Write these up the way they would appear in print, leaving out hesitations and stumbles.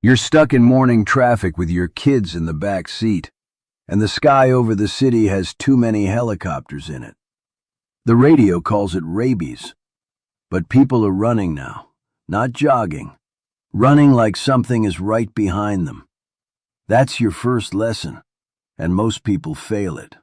You're stuck in morning traffic with your kids in the back seat, and the sky over the city has too many helicopters in it. The radio calls it rabies, but people are running now, not jogging, running like something is right behind them. That's your first lesson, and most people fail it.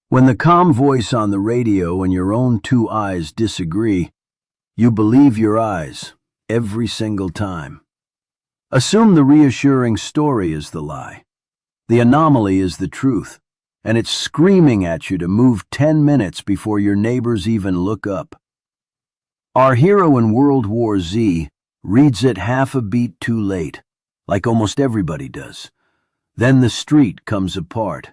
When the calm voice on the radio and your own two eyes disagree, you believe your eyes every single time. Assume the reassuring story is the lie. The anomaly is the truth, and it's screaming at you to move 10 minutes before your neighbors even look up. Our hero in World War Z reads it half a beat too late, like almost everybody does. Then the street comes apart.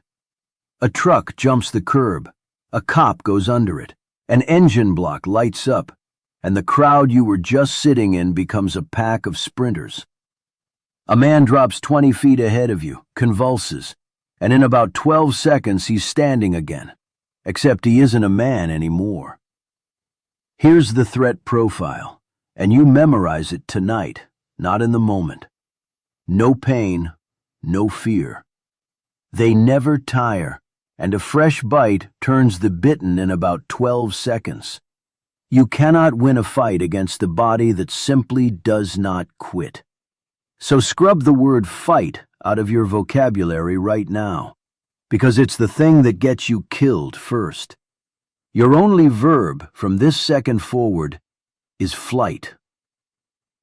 A truck jumps the curb, a cop goes under it, an engine block lights up, and the crowd you were just sitting in becomes a pack of sprinters. A man drops 20 feet ahead of you, convulses, and in about 12 seconds he's standing again, except he isn't a man anymore. Here's the threat profile, and you memorize it tonight, not in the moment. No pain, no fear. They never tire, and a fresh bite turns the bitten in about 12 seconds. You cannot win a fight against a body that simply does not quit. So scrub the word fight out of your vocabulary right now, because it's the thing that gets you killed first. Your only verb from this second forward is flight.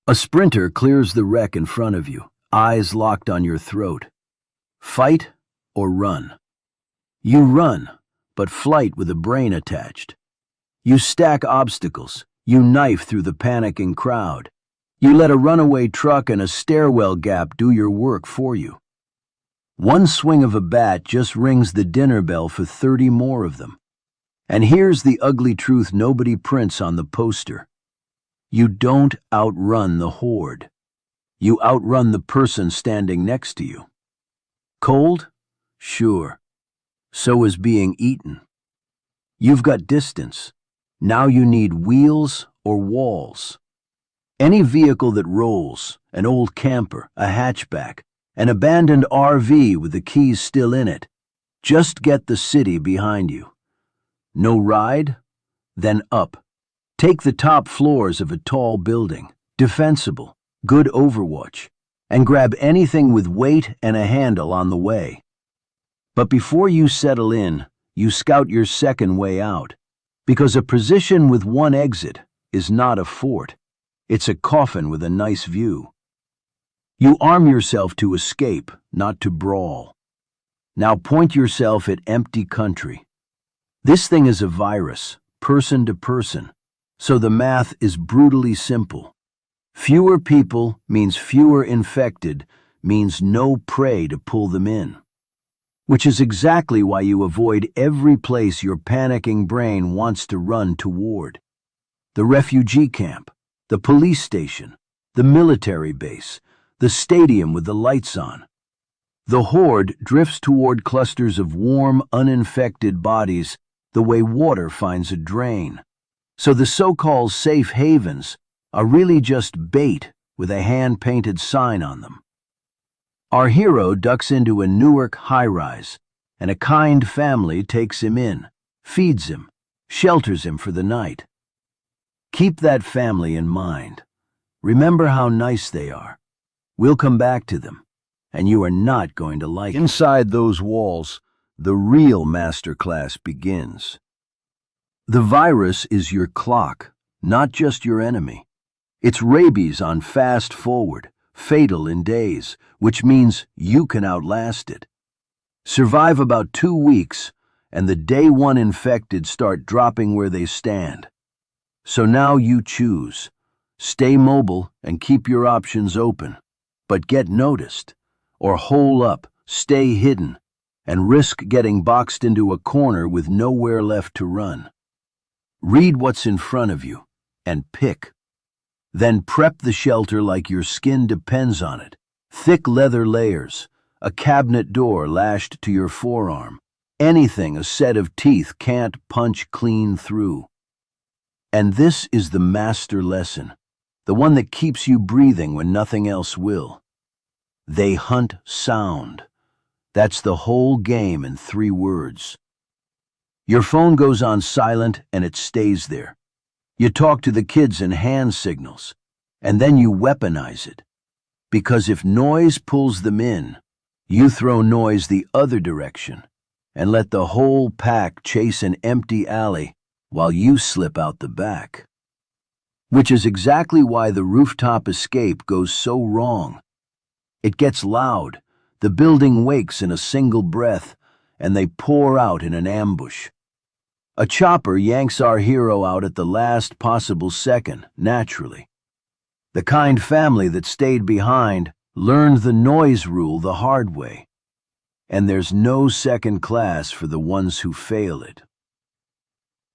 A sprinter clears the wreck in front of you, eyes locked on your throat. Fight or run? You run, but flight with a brain attached. You stack obstacles, you knife through the panicking crowd. You let a runaway truck and a stairwell gap do your work for you. One swing of a bat just rings the dinner bell for 30 more of them. And here's the ugly truth nobody prints on the poster. You don't outrun the horde. You outrun the person standing next to you. Cold? Sure. So is being eaten. You've got distance. Now you need wheels or walls. Any vehicle that rolls, an old camper, a hatchback, an abandoned RV with the keys still in it, just get the city behind you. No ride? Then up. Take the top floors of a tall building, defensible, good overwatch, and grab anything with weight and a handle on the way. But before you settle in, you scout your second way out, because a position with one exit is not a fort. It's a coffin with a nice view. You arm yourself to escape, not to brawl. Now point yourself at empty country. This thing is a virus, person to person, so the math is brutally simple. Fewer people means fewer infected, means no prey to pull them in. Which is exactly why you avoid every place your panicking brain wants to run toward. The refugee camp, the police station, the military base, the stadium with the lights on. The horde drifts toward clusters of warm, uninfected bodies the way water finds a drain. So the so-called safe havens are really just bait with a hand-painted sign on them. Our hero ducks into a Newark high-rise, and a kind family takes him in, feeds him, shelters him for the night. Keep that family in mind. Remember how nice they are. We'll come back to them, and you are not going to like it. Inside those walls, the real masterclass begins. The virus is your clock, not just your enemy. It's rabies on fast forward, fatal in days, which means you can outlast it. Survive about 2 weeks, and the day one infected start dropping where they stand. So now you choose. Stay mobile and keep your options open, but get noticed, or hole up, stay hidden, and risk getting boxed into a corner with nowhere left to run. Read what's in front of you, and pick. Then prep the shelter like your skin depends on it. Thick leather layers, a cabinet door lashed to your forearm, anything a set of teeth can't punch clean through. And this is the master lesson. the one that keeps you breathing when nothing else will. They hunt sound. That's the whole game in 3 words. Your phone goes on silent and it stays there. You talk to the kids in hand signals, and then you weaponize it. Because if noise pulls them in, you throw noise the other direction and let the whole pack chase an empty alley while you slip out the back. Which is exactly why the rooftop escape goes so wrong. It gets loud, the building wakes in a single breath, and they pour out in an ambush. A chopper yanks our hero out at the last possible second, naturally. The kind family that stayed behind learned the noise rule the hard way. And there's no second class for the ones who fail it.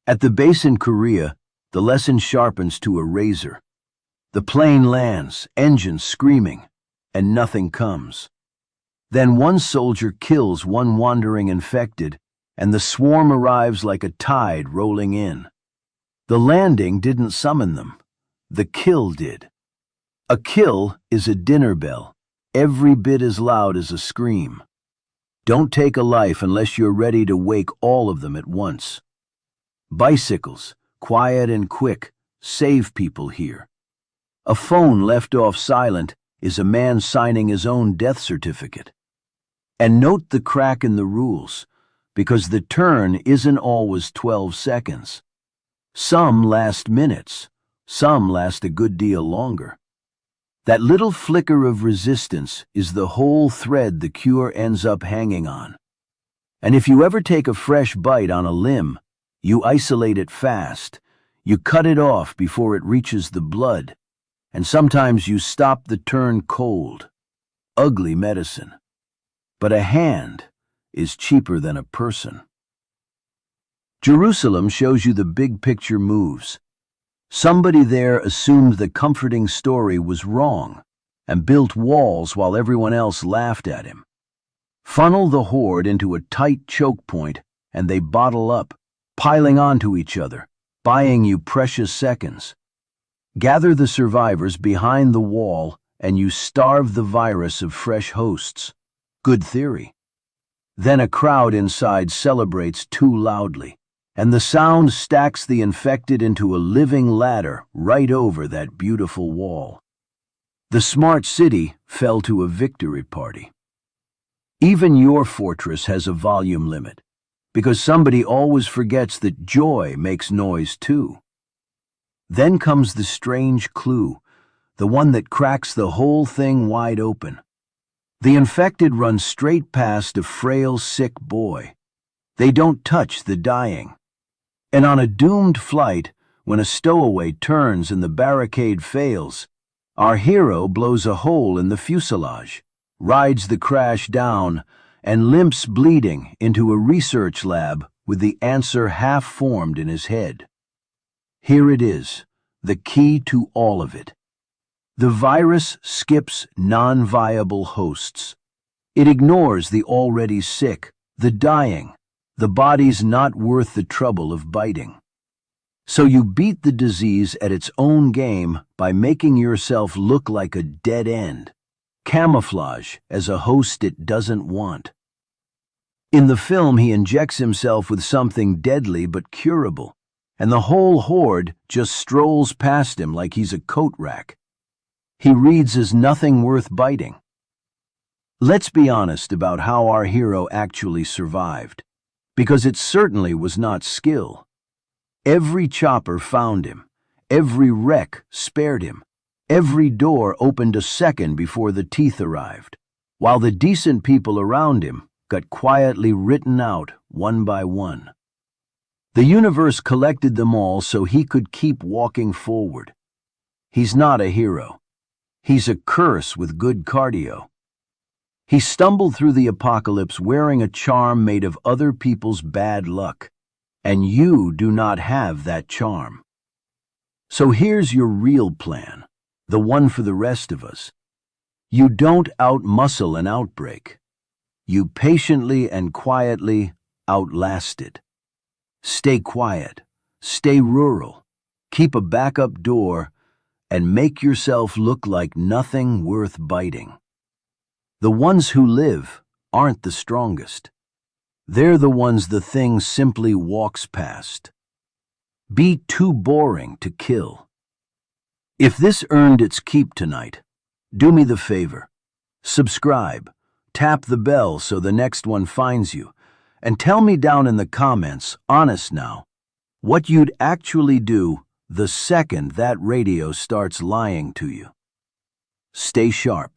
At the base in Korea, the lesson sharpens to a razor. The plane lands, engines screaming, and nothing comes. Then one soldier kills one wandering infected, and the swarm arrives like a tide rolling in. The landing didn't summon them. The kill did. A kill is a dinner bell, every bit as loud as a scream. Don't take a life unless you're ready to wake all of them at once. Bicycles, quiet and quick, save people here. A phone left off silent is a man signing his own death certificate. And note the crack in the rules, because the turn isn't always 12 seconds. Some last minutes, some last a good deal longer. That little flicker of resistance is the whole thread the cure ends up hanging on. And if you ever take a fresh bite on a limb, you isolate it fast, you cut it off before it reaches the blood, and sometimes you stop the turn cold. Ugly medicine. But a hand is cheaper than a person. Jerusalem shows you the big picture moves. Somebody there assumed the comforting story was wrong and built walls while everyone else laughed at him. Funnel the horde into a tight choke point and they bottle up, piling onto each other, buying you precious seconds. Gather the survivors behind the wall and you starve the virus of fresh hosts. Good theory. Then a crowd inside celebrates too loudly, and the sound stacks the infected into a living ladder right over that beautiful wall. The smart city fell to a victory party. Even your fortress has a volume limit, because somebody always forgets that joy makes noise too. Then comes the strange clue, the one that cracks the whole thing wide open. The infected run straight past a frail, sick boy. They don't touch the dying. And on a doomed flight, when a stowaway turns and the barricade fails, our hero blows a hole in the fuselage, rides the crash down, and limps bleeding into a research lab with the answer half formed in his head. Here it is, the key to all of it. The virus skips non-viable hosts. It ignores the already sick, the dying, the bodies not worth the trouble of biting. So you beat the disease at its own game by making yourself look like a dead end, camouflage as a host it doesn't want. In the film, he injects himself with something deadly but curable, and the whole horde just strolls past him like he's a coat rack. He reads as nothing worth biting. Let's be honest about how our hero actually survived, because it certainly was not skill. Every chopper found him, every wreck spared him, every door opened a second before the teeth arrived, while the decent people around him got quietly written out one by one. The universe collected them all so he could keep walking forward. He's not a hero. He's a curse with good cardio. He stumbled through the apocalypse wearing a charm made of other people's bad luck, and you do not have that charm. So here's your real plan, the one for the rest of us. You don't outmuscle an outbreak. You patiently and quietly outlast it. Stay quiet, stay rural, keep a backup door, and make yourself look like nothing worth biting. The ones who live aren't the strongest. They're the ones the thing simply walks past. Be too boring to kill. If this earned its keep tonight, do me the favor. Subscribe, tap the bell so the next one finds you, and tell me down in the comments, honest now, what you'd actually do the second that radio starts lying to you. Stay sharp.